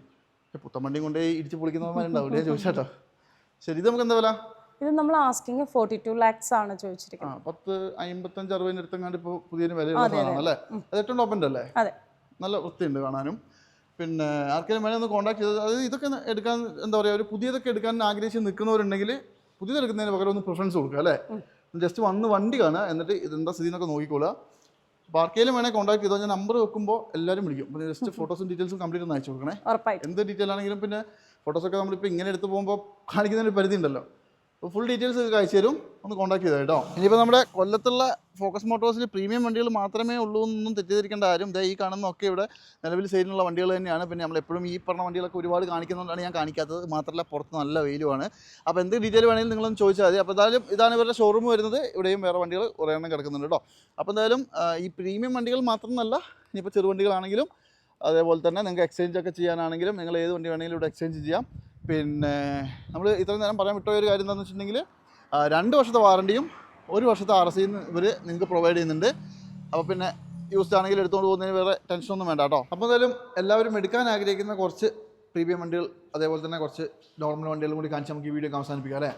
പുത്തൻ വണ്ടി കൊണ്ട് ഇടിച്ച് പൊളിക്കുന്നവന്മാരുണ്ടാവില്ലേ ചോദിച്ചാട്ടോ. ശരി, ഇത് നമുക്ക് എന്താ വില? ഇത് നമ്മൾ ആസ്കിങ് 42 lakhs ആണ് ചോദിച്ചിരിക്കുന്നത്. 55-60 അടുത്തെങ്ങാണ്ട് ഇപ്പോൾ പുതിയൊരു വിലയുള്ള സാധനമാണ് അല്ലേ. അത് ഏറ്റവും ടോപ്പൻ്റെ അല്ലേ. നല്ല വൃത്തിയുണ്ട് കാണാനും. പിന്നെ ആർക്കെങ്കിലും വേണമെങ്കിൽ ഒന്ന് കോൺടാക്ട് ചെയ്തത്. അതായത് ഇതൊക്കെ എടുക്കാൻ എന്താ പറയുക, ഒരു പുതിയതൊക്കെ എടുക്കാൻ ആഗ്രഹിച്ച് നിൽക്കുന്നവരുണ്ടെങ്കിൽ പുതിയതെടുക്കുന്നതിന് പകരം ഒന്ന് പ്രിഫറൻസ് കൊടുക്കുക അല്ലേ. ജസ്റ്റ് വന്ന് വണ്ടി കാണുക, എന്നിട്ട് ഇതെന്താ സ്ഥിതി എന്നൊക്കെ നോക്കിക്കോളുക. അപ്പോൾ ആർക്കെങ്കിലും വേണമെങ്കിൽ കോൺടാക്ട് ചെയ്തോ. ഞാൻ നമ്പർ വെക്കുമ്പോൾ എല്ലാവരും വിളിക്കും. അപ്പോൾ ജസ്റ്റ് ഫോട്ടോസും ഡീറ്റെയിൽസും കംപ്ലീറ്റ് ഒന്ന് അയച്ചു കൊടുക്കണേ. എന്ത് ഡീറ്റെയിൽ ആണെങ്കിലും. പിന്നെ ഫോട്ടോസൊക്കെ നമ്മളിപ്പോൾ ഇങ്ങനെ എടുത്ത് പോകുമ്പോൾ കാണിക്കുന്നതിന് പരിധി ഉണ്ടല്ലോ. അപ്പോൾ ഫുൾ ഡീറ്റെയിൽസ് ഒക്കെ അയച്ചു തരും. ഒന്ന് കോൺടാക്ട് ചെയ്താൽ കേട്ടോ. ഇനിയിപ്പോൾ നമ്മുടെ കൊല്ലത്തുള്ള ഫോക്കസ് മോട്ടോഴ്സിൽ പ്രീമിയം വണ്ടികൾ മാത്രമേ ഉള്ളൂ എന്നൊന്നും തെറ്റിദ്ധരിക്കേണ്ട ആരും. ഈ കാണുന്നതൊക്കെ ഇവിടെ നിലവിൽ സെയിലിനുള്ള വണ്ടികൾ തന്നെയാണ്. പിന്നെ നമ്മളെപ്പോഴും ഈ പറഞ്ഞ വണ്ടികളൊക്കെ ഒരുപാട് കാണിക്കുന്നതുകൊണ്ടാണ് ഞാൻ കാണിക്കാത്തത്. മാത്രമല്ല പുറത്ത് നല്ല വെയിലുമാണ്. അപ്പോൾ എന്ത് ഡീറ്റെയിൽ വേണമെങ്കിലും നിങ്ങളൊന്ന് ചോദിച്ചാൽ മതി. അപ്പോൾ എന്തായാലും ഇതാണ് ഇവരുടെ ഷോറൂം വരുന്നത്. ഇവിടെയും വേറെ വണ്ടികൾ കുറേ എണ്ണം കിടക്കുന്നുണ്ട് കേട്ടോ. അപ്പോൾ എന്തായാലും ഈ പ്രീമിയം വണ്ടികൾ മാത്രമല്ല, ഇനിയിപ്പോൾ ചെറുവണ്ടികളാണെങ്കിലും അതേപോലെ തന്നെ നിങ്ങൾക്ക് എക്സ്ചേഞ്ച് ഒക്കെ ചെയ്യാനാണെങ്കിലും നിങ്ങൾ ഏത് വണ്ടി വേണമെങ്കിലും ഇവിടെ എക്സ്ചേഞ്ച് ചെയ്യാം. പിന്നെ നമ്മൾ ഇത്രയും നേരം പറയാൻ വിട്ട ഒരു കാര്യം എന്താണെന്ന് വെച്ചിട്ടുണ്ടെങ്കിൽ 2 വർഷത്തെ വാറണ്ടിയും 1 വർഷത്തെ RC ഇവർ നിങ്ങൾക്ക് പ്രൊവൈഡ് ചെയ്യുന്നുണ്ട്. അപ്പോൾ പിന്നെ യൂസ്ഡ് ആണെങ്കിൽ എടുത്തുകൊണ്ട് പോകുന്നതിന് വേറെ ടെൻഷനൊന്നും വേണ്ട കേട്ടോ. അപ്പോൾ എന്തായാലും എല്ലാവരും എടുക്കാൻ ആഗ്രഹിക്കുന്ന കുറച്ച് പ്രീമിയം വണ്ടികൾ അതേപോലെ തന്നെ കുറച്ച് നോർമൽ വണ്ടികളും കൂടി കാണിച്ച് നമുക്ക് ഈ വീഡിയോ അവസാനിപ്പിക്കാം അല്ലേ.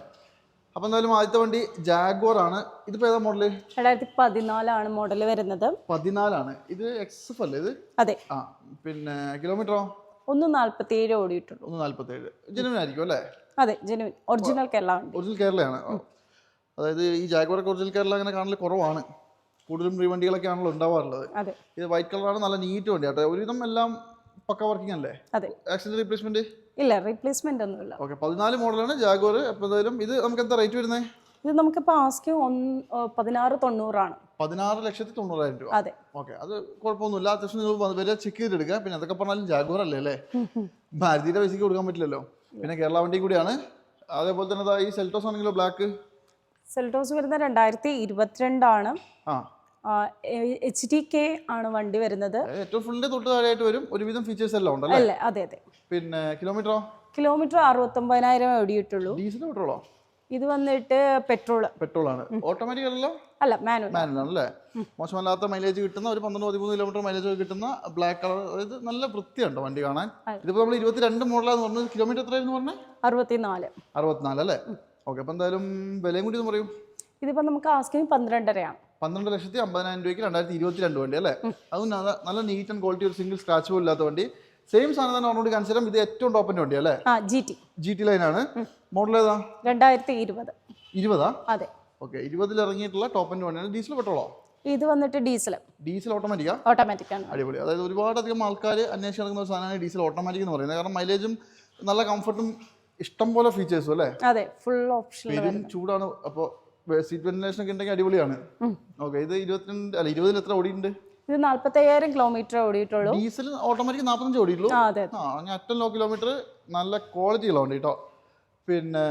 അപ്പോൾ എന്തായാലും ആദ്യത്തെ വണ്ടി ജാഗ്വാർ ആണ്. ഇതിപ്പോൾ ഏതാ മോഡല്? 2014 മോഡൽ വരുന്നത്. 14 ഇത് XF അല്ലേ ഇത്? അതെ. ആ പിന്നെ കിലോമീറ്ററോ? 147 ഓടിയിട്ടുള്ളൂ. 147 ജെനുവിൻ ആയിരിക്കും അല്ലേ? അതെ ജെനുവിൻ ഒറിജിനൽ കേരള വണ്ടി. ഒറിജിനൽ കേരളയാണ്. അതായത് ഈ ജാഗ്വാറൊക്കെ ഒറിജിനൽ കേരള അങ്ങനെ കാണൽ കുറവാണ്. കൂടുതലും ഈ വണ്ടികളൊക്കെ ആണല്ലോ ഉണ്ടാവാറുള്ളത്. അതെ. ഇത് വൈറ്റ് കളറാണ്, നല്ല നീറ്റ് വണ്ടി കേട്ടോ. ഒരുവിധം എല്ലാം പക്ക വർക്കിംഗ് അല്ലേ? അതെ. ആക്സിഡന്റ് റീപ്ലേസ്മെന്റ് ഇല്ല, റീപ്ലേസ്മെന്റ് ഒന്നുമില്ല. ഓക്കെ. 14 മോഡലാണ് ജാഗ്വാർ. അപ്പോൾ എന്തായാലും ഇത് നമുക്ക് എന്താ റേറ്റ് വരുന്നത്? ഇത് നമുക്കിപ്പോൾ ആസ്കിങ് 1690 ആണ്. 16,90,000 രൂപ. അതെ. ഓക്കെ, അത് കുഴപ്പമൊന്നുമില്ല. അത്യാവശ്യം നിങ്ങൾ വരെ ചെക്ക് ചെയ്തെടുക്കുക. പിന്നെ അതൊക്കെ പറഞ്ഞാലും ജാഗ്വാർ അല്ലേ അല്ലേ, ഭാരതീയുടെ പൈസയ്ക്ക് കൊടുക്കാൻ പറ്റില്ലല്ലോ. പിന്നെ കേരള വണ്ടി കൂടിയാണ്. അതേപോലെ തന്നെ ഈ സെൽറ്റോസ് ആണെങ്കിലോ ബ്ലാക്ക് സെൽറ്റോസ് വരുന്നത് 2022 ആണ്. HDK ആണ് വണ്ടി വരുന്നത്. ഏറ്റവും ഫുള്ളിന്റെ തൊട്ട് താഴെയായിട്ട് വരും. ഒരുവിധം ഫീച്ചേഴ്സ് എല്ലാം ഉണ്ടല്ലേ? അല്ലേ? അതെ അതെ. പിന്നെ കിലോമീറ്ററോ? കിലോമീറ്റർ 69,000 ഓടിയിട്ടുള്ളൂ. ഡീസൽ പെട്രോളോ? ഇത് വന്നിട്ട് പെട്രോൾ ആണ്. ഓട്ടോമാറ്റിക് അല്ലല്ലോ? അല്ല, മാനുവൽ ആണല്ലേ. മോശമല്ലാത്ത മൈലേജ് കിട്ടുന്ന ഒരു 12-13 കിലോമീറ്റർ മൈലേജ് കിട്ടുന്ന ബ്ലാക്ക് കളർ. അതായത് നല്ല വൃത്തിയുണ്ടോ വണ്ടി കാണാൻ. ഇതിപ്പോൾ നമ്മൾ 22 മോഡലാന്ന് പറഞ്ഞത്. കിലോമീറ്റർ എത്രയായിരുന്നു പറഞ്ഞത്? 64 അല്ലേ? ഓക്കെ. അപ്പോൾ എന്തായാലും വിലയും കൂടി ഒന്ന് പറയും. ഇതിപ്പോൾ നമുക്ക് ആസ്കിങ് 12.5 12,50,000 രൂപയ്ക്ക് 2022 വണ്ടി അല്ലേ? അതും നല്ല നീറ്റ് ആൻഡ് ക്വാളിറ്റി, ഒരു സിംഗിൾ സ്ക്രാച്ച് പോലും ഇല്ലാത്ത വണ്ടി. സെയിം സാധനം തന്നെ ഓണോട് കാണിച്ചു തരാം. ഇത് ഏറ്റവും ടോപ്പിന്റെ വണ്ടി അല്ലേ? GT ലൈനാണ്. മോഡൽ ഏതാ? 2020. അതെ. ഓക്കെ. 20 ഇറങ്ങിയിട്ടുള്ള ടോപ്പിന്റെ വണ്ടിയാണ്. ഡീസൽ പെട്രോളോ? ഇത് വന്നിട്ട് ഡീസൽ ഓട്ടോമാറ്റിക് ആണ്. അടിപൊളി. അതായത് ഒരുപാടധികം ആൾക്കാർ അന്വേഷിച്ച് നടക്കുന്ന ഒരു സാധനമാണ് ഡീസൽ ഓട്ടോമാറ്റിക് എന്ന് പറയുന്നത്. കാരണം മൈലേജും നല്ല കംഫർട്ടും ഇഷ്ടം പോലെ ഫീച്ചേഴ്സും അല്ലേ? അതെ, ഫുൾ ഓപ്ഷൻ. ചൂടാണ്. അപ്പോൾ സീറ്റ് വെന്റിലേഷൻ ഒക്കെ ഉണ്ടെങ്കിൽ അടിപൊളിയാണ്. ഓക്കെ. ഇത് 20 എത്ര ഓടിയിട്ടുണ്ട്? ഇത് 45,000 കിലോമീറ്റർ ഓടിയിട്ടുള്ളൂ. ഡീസൽ ഓട്ടോമാറ്റിക് 45 ഓടിയിട്ടുള്ളൂ. അറ്റം ലോ കിലോമീറ്റർ, നല്ല ക്വാളിറ്റി ഉള്ള വണ്ടി കേട്ടോ. പിന്നെ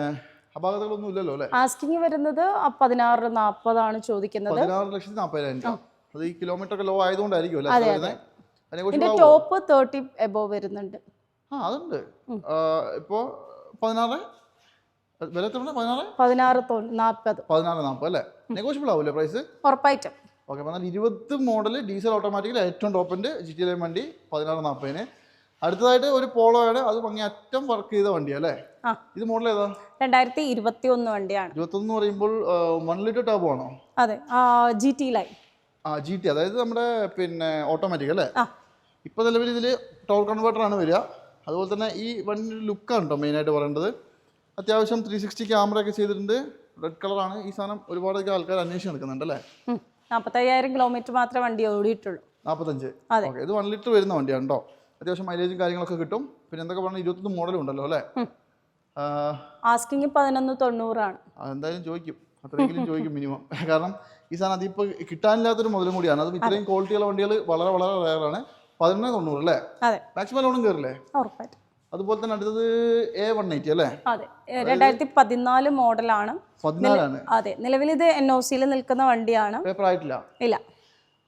അപാകതകളൊന്നും ഇല്ലല്ലോ അല്ലേ? ആസ്കിങ് വരുന്നത് 16,40 ആണ് ചോദിക്കുന്നത്. 16,40,000 രൂപ. അത് ഈ കിലോമീറ്റർ ഒക്കെ ലോ ആയതുകൊണ്ടായിരിക്കും അല്ലേ? ഇതിന്റെ ടോപ്പ് 30 എബോവ് വരുന്നുണ്ട്. അതുണ്ട്. ഇപ്പോ 16 വില എത്ര? 16,40 അല്ലേ? നെഗോഷ്യബിൾ ആവൂല്ലേ പ്രൈസ്? ഉറപ്പായിട്ടും. ഓക്കെ. അപ്പോൾ 20 മോഡൽ ഡീസൽ ഓട്ടോമാറ്റിക്കിൽ ഏറ്റവും ടോപ്പിൻ്റെ GT ലൈൻ വണ്ടി 16,40,000. അടുത്തതായിട്ട് ഒരു പോളോ ആണ്. അത് അറ്റം വർക്ക് ചെയ്ത വണ്ടിയാണ് അല്ലേ? ഇത് മോഡൽ ഏതാ? 2021 വണ്ടിയാണ്. 21 എന്ന് പറയുമ്പോൾ 1 ലിറ്റർ ടർബോ ആണോ? അതെ. GT line. GT, അതായത് നമ്മുടെ പിന്നെ ഓട്ടോമാറ്റിക് അല്ലേ? ഇപ്പോൾ നിലവിൽ ഇതിൽ ടോർക്ക് കൺവേർട്ടർ ആണ് വരിക. അതുപോലെ തന്നെ ഈ വണ്ടിയുടെ ലുക്കാണ് കേട്ടോ മെയിനായിട്ട് പറയേണ്ടത്. അത്യാവശ്യം 360 ക്യാമറ ഒക്കെ ചെയ്തിട്ടുണ്ട്. റെഡ് കളറാണ് ഈ സാധനം. ഒരുപാടൊക്കെ ആൾക്കാർ അന്വേഷിച്ച് നടക്കുന്നുണ്ട് അല്ലേ? 45,000 കിലോമീറ്റർ മാത്രമേ വണ്ടി ഓടിയിട്ടുള്ളൂ. 45. ഓക്കെ. ഇത് 1 ലിറ്റർ വരുന്ന വണ്ടിയാണ് കേട്ടോ. അത്യാവശ്യം മൈലേജും കാര്യങ്ങളൊക്കെ കിട്ടും. പിന്നെ എന്തൊക്കെ പറഞ്ഞാൽ 21 മോഡലും ഉണ്ടല്ലോ അല്ലേ? ആസ്കിങ് 11,90 ആണ്. അതെന്തായാലും ചോദിക്കും, അത്രയെങ്കിലും ചോദിക്കും മിനിമം. കാരണം ഈ സാധനം അതിപ്പോൾ കിട്ടാനില്ലാത്തൊരു മുതലും കൂടിയാണ്. അതും ഇത്രയും ക്വാളിറ്റിയുള്ള വണ്ടികൾ വളരെ വളരെ റെയറാണ്. 11,90 അല്ലേ? മാക്സിമം ലോണും കയറില്ലേ? ഉറപ്പായിട്ടും. അതുപോലെ തന്നെ അടുത്തത് A180 അല്ലേ? അതെ. 2014 മോഡലാണ്. 14 അതെ. നിലവിൽ ഇത് NOC-യിൽ നിൽക്കുന്ന വണ്ടിയാണ്. പേപ്പർ ആയിട്ടില്ല. ഇല്ല.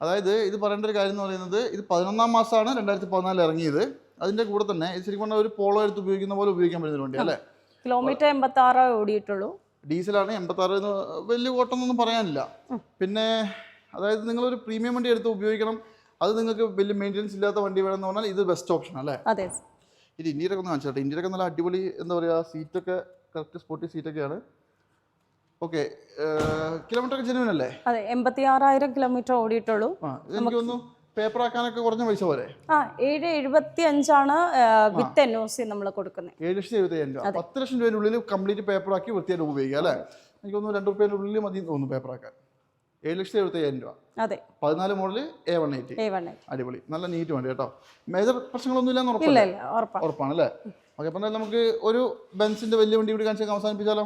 അതായത് ഇത് പറയേണ്ട ഒരു കാര്യം എന്ന് പറയുന്നത്, ഇത് 11-ാം മാസമാണ് 2014 ഇറങ്ങിയത്. അതിന്റെ കൂടെ തന്നെ ഇത് ശരിക്കും പറഞ്ഞാൽ ഒരു പോളോ എടുത്ത് ഉപയോഗിക്കുന്ന പോലെ ഉപയോഗിക്കാൻ പറ്റുന്ന വണ്ടി അല്ലേ? കിലോമീറ്റർ 86 ഓടിയിട്ടുള്ളൂ. ഡീസലാണ്. 86 വലിയ ഓട്ടമൊന്നും പറയാനില്ല. പിന്നെ അതായത് നിങ്ങളൊരു പ്രീമിയം വണ്ടി എടുത്ത് ഉപയോഗിക്കണം, അത് നിങ്ങൾക്ക് വലിയ മെയിൻ്റെനൻസ് ഇല്ലാത്ത വണ്ടി വേണമെന്ന് പറഞ്ഞാൽ ഇത് ബെസ്റ്റ് ഓപ്ഷൻ അല്ലേ? അതെ. ഇത് ഇന്ത്യയിലൊക്കെ ഒന്ന് കാണിച്ചോട്ടെ. ഇന്ത്യയിലൊക്കെ നല്ല അടിപൊളി എന്താ പറയുക, സീറ്റൊക്കെ കറക്റ്റ് സ്പോർട്ടി സീറ്റൊക്കെയാണ്. ഓക്കെ. കിലോമീറ്റർ ഒക്കെ ജെനുവിൻ അല്ലേ? അതെ. 86,000 കിലോമീറ്റർ ഓടിയിട്ടുള്ളൂ. എനിക്കൊന്നു പേപ്പർ ആക്കാനൊക്കെ കുറഞ്ഞ പൈസ പോലെ. 775 ആണ് വിത്ത് NOC നമ്മൾ കൊടുക്കുന്നത്. 7,75,000 രൂപ. 10 ലക്ഷം രൂപയുടെ ഉള്ളിൽ കംപ്ലീറ്റ് പേപ്പർ ആക്കി വൃത്തിയായിട്ട് ഉപയോഗിക്കുക അല്ലേ? എനിക്കൊന്ന് 2 രൂപയുടെ ഉള്ളിൽ മതി തോന്നുന്നു പേപ്പർ ആക്കാൻ. 7,75,000 രൂപ. അതെ. 14 മോഡൽ A180. അടിപൊളി. നല്ല നീറ്റ് വണ്ടി കേട്ടോ. മേജർ പ്രശ്നങ്ങളൊന്നും ഇല്ലാന്ന് ഉറപ്പാണ് അല്ലേ? ഓക്കെ. അപ്പം നമുക്ക് ഒരു ബെൻസിന്റെ വലിയ വണ്ടി കൂടി കാണിച്ച് അവസാനിപ്പിച്ചാലോ?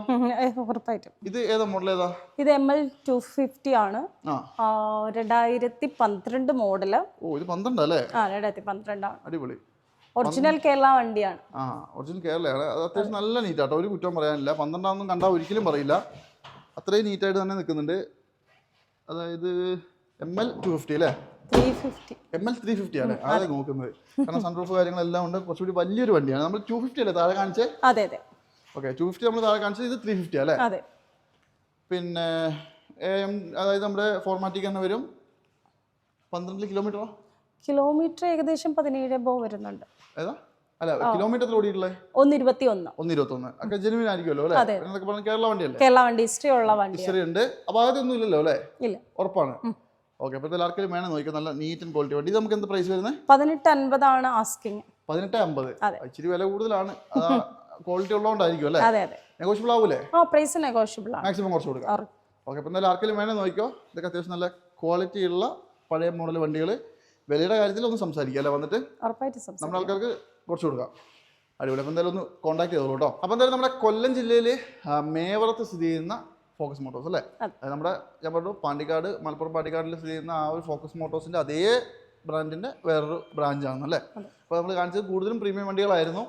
ഉറപ്പായിട്ടും. ഇത് ഏതാ മോഡൽ ഏതാ? ഇത് ML 250 ആണ്. 2012 മോഡല്. ഇത് 12 അല്ലേ? 2012 ആണ്. അടിപൊളി. ഒറിജിനൽ കേരള വണ്ടിയാണ്. ഒറിജിനൽ കേരളയാണ്. അത് അത്യാവശ്യം നല്ല നീറ്റ് ആട്ടോ. ഒരു കുറ്റം പറയാനില്ല. 12 കണ്ടാൽ ഒരിക്കലും പറയില്ല. അത്രയും നീറ്റായിട്ട് തന്നെ നിൽക്കുന്നുണ്ട്. അതായത് ML 250 അല്ലേ? 350. ML 350 ആണ് അതെ നോക്കുന്നത്. കാരണം സൺറൂഫ് കാര്യങ്ങളെല്ലാം ഉണ്ട്. കുറച്ചുകൂടി വലിയൊരു വണ്ടിയാണ്. നമ്മൾ 250 അല്ലേ താഴെ കാണിച്ചേ? അതെ അതെ. ഓക്കെ 250 നമ്മൾ താഴെ കാണിച്ചത്, ഇത് 350 അല്ലേ? അതെ. പിന്നെ അതായത് നമ്മുടെ ഫോർമാറ്റിക് തന്നെ വരും. 12 കിലോമീറ്ററോ? കിലോമീറ്റർ ഏകദേശം 17 എബോ വരുന്നുണ്ട്. ഏതാ? അല്ല കിലോമീറ്റർ ഓടിയിട്ടുള്ളത് 121. 121 ഒക്കെ ജെനുവിൻ ആയിരിക്കുമല്ലോ അല്ലേ? എന്നൊക്കെ പറഞ്ഞ കേരള വണ്ടിയല്ലേ? കേരള വണ്ടി ഹിസ്റ്ററി ഉള്ള വണ്ടി. ഹിസ്റ്ററി ഉണ്ട്. അപാകതയൊന്നും ഇല്ലല്ലോ അല്ലേ? ഇല്ല. ഉറപ്പാണ്. ഓക്കെ അപ്പോൾ ആർക്കെങ്കിലും വേണം നോക്കിയാൽ നല്ല നീറ്റ് ആൻഡ് ക്വാളിറ്റി വണ്ടി. ഇത് നമുക്ക് എന്ത് പ്രൈസ് വരുന്നത്? 1850 ആണ് ആസ്കിങ്. 1850. ഇച്ചിരി വില കൂടുതലാണ്. ക്വാളിറ്റി ഉള്ളതുകൊണ്ടായിരിക്കും അല്ലേ? അതെ അതെ. നെഗോഷ്യബിൾ ആവൂലേ? പ്രൈസ് നെഗോഷ്യബിൾ ആണ്. മാക്സിമം കുറച്ച് കൊടുക്കാം. ഓക്കെ അപ്പോൾ എന്തായാലും ആർക്കെങ്കിലും വേണം നോക്കിയോ. ഇതൊക്കെ അത്യാവശ്യം നല്ല ക്വാളിറ്റി ഉള്ള പഴയ മോഡൽ വണ്ടികൾ. വിലയുടെ കാര്യത്തിൽ ഒന്ന് സംസാരിക്കാം അല്ലേ വന്നിട്ട്? നമ്മുടെ ആൾക്കാർക്ക് കുറച്ച് കൊടുക്കാം. അടിപൊളി. അപ്പോൾ എന്തായാലും ഒന്ന് കോൺടാക്ട് ചെയ്തോളൂ കേട്ടോ. അപ്പോൾ എന്തായാലും നമ്മുടെ കൊല്ലം ജില്ലയിൽ മേവറത്ത് സ്ഥിതി ചെയ്യുന്ന ഫോക്കസ് മോട്ടോഴ്സ് അല്ലേ? നമ്മുടെ ഞാൻ പറഞ്ഞു പാണ്ടിക്കാട്, മലപ്പുറം പാണ്ടിക്കാടിൽ സ്ഥിതി ചെയ്യുന്ന ആ ഒരു ഫോക്കസ് മോട്ടോഴ്സിൻ്റെ അതേ ബ്രാൻഡിൻ്റെ വേറൊരു ബ്രാഞ്ചാണ് അല്ലേ? അപ്പോൾ നമ്മൾ കാണിച്ചത് കൂടുതലും പ്രീമിയം വണ്ടികളായിരുന്നു.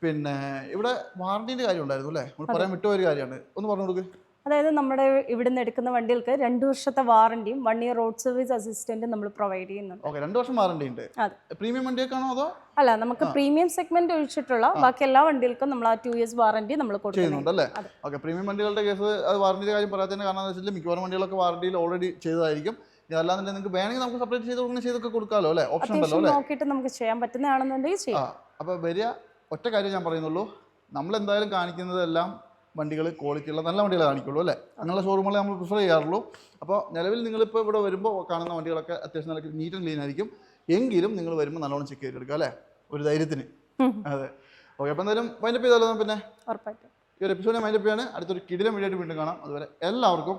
പിന്നെ ഇവിടെ വാറണ്ടീൻ്റെ കാര്യം ഉണ്ടായിരുന്നു അല്ലേ? നമ്മൾ പറയാൻ വിട്ട ഒരു കാര്യമാണ്, ഒന്ന് പറഞ്ഞു കൊടുക്കുക. അതായത് നമ്മുടെ ഇവിടുന്ന് എടുക്കുന്ന വണ്ടികൾക്ക് 2 വർഷത്തെ വാറണ്ടിയും 1 ഇയർ റോഡ് സർവീസ് അസിസ്റ്റന്റും നമ്മൾ പ്രൊവൈഡ് ചെയ്യുന്നുണ്ട്. ഓക്കെ 2 വർഷം വാറണ്ടി ഉണ്ട്. പ്രീമിയം വണ്ടിയൊക്കെയാണോ അതോ? അല്ല, നമുക്ക് പ്രീമിയം സെഗ്മെന്റ് ഒഴിച്ചിട്ടുള്ള ബാക്കി എല്ലാ വണ്ടികൾക്കും നമ്മൾ ആ 2 ഇയേഴ്സ് വാറണ്ടി നമ്മൾ ചെയ്യുന്നുണ്ട് അല്ലേ? ഓക്കെ പ്രീമിയം വണ്ടികളുടെ കേസ് അത് വാറണ്ടിയുടെ കാര്യം പറയാത്തതിന് കാരണം എന്ന് വെച്ചാൽ മിക്കവാറും വണ്ടികളൊക്കെ വാറണ്ടിയിൽ ഓൾറെഡി ചെയ്തതായിരിക്കും. അല്ലാന്നുണ്ടെങ്കിൽ നിങ്ങൾക്ക് വേണമെങ്കിൽ നമുക്ക് സെപ്പറേറ്റ് ചെയ്ത് കൊടുക്കുന്ന ചെയ്തൊക്കെ കൊടുക്കാമല്ലോ അല്ലേ? ഓപ്ഷൻ ഉണ്ടല്ലോ അല്ലേ? നോക്കിയിട്ട് നമുക്ക് ചെയ്യാൻ പറ്റുന്നതാണെന്നുണ്ടെങ്കിൽ ചെയ്യാം. അപ്പോൾ വരിക, ഒറ്റ കാര്യം ഞാൻ പറയുന്നുള്ളൂ, നമ്മൾ എന്തായാലും കാണിക്കുന്നതെല്ലാം വണ്ടികൾ ക്വാളിറ്റിയുള്ള നല്ല വണ്ടികൾ കാണിക്കുള്ളൂ അല്ലേ? അങ്ങനെയുള്ള ഷോറൂമുകളെ നമ്മൾ പ്രിഫർ ചെയ്യാറുള്ളൂ. അപ്പോൾ നിലവിൽ നിങ്ങളിപ്പോൾ ഇവിടെ വരുമ്പോൾ കാണുന്ന വണ്ടികളൊക്കെ അത്യാവശ്യം നല്ല നീറ്റ് ആൻഡ് ക്ലീൻ ആയിരിക്കും. എങ്കിലും നിങ്ങൾ വരുമ്പോൾ നല്ലോണം ചെക്ക് ചെയ്തെടുക്കുക അല്ലേ? ഒരു ധൈര്യത്തിന്. അതെ. ഓക്കെ അപ്പോൾ എന്തായാലും മൈൻഡപ്പ് ചെയ്താലോ? പിന്നെ ഉറപ്പായിട്ടും ഈ ഒരു എപ്പിസോഡിനെ മൈൻഡപ്പ് ചെയ്യാണ്. അടുത്തൊരു കിടിലം വീഡിയോ ആയിട്ട് വീണ്ടും കാണാം. അതുവരെ എല്ലാവർക്കും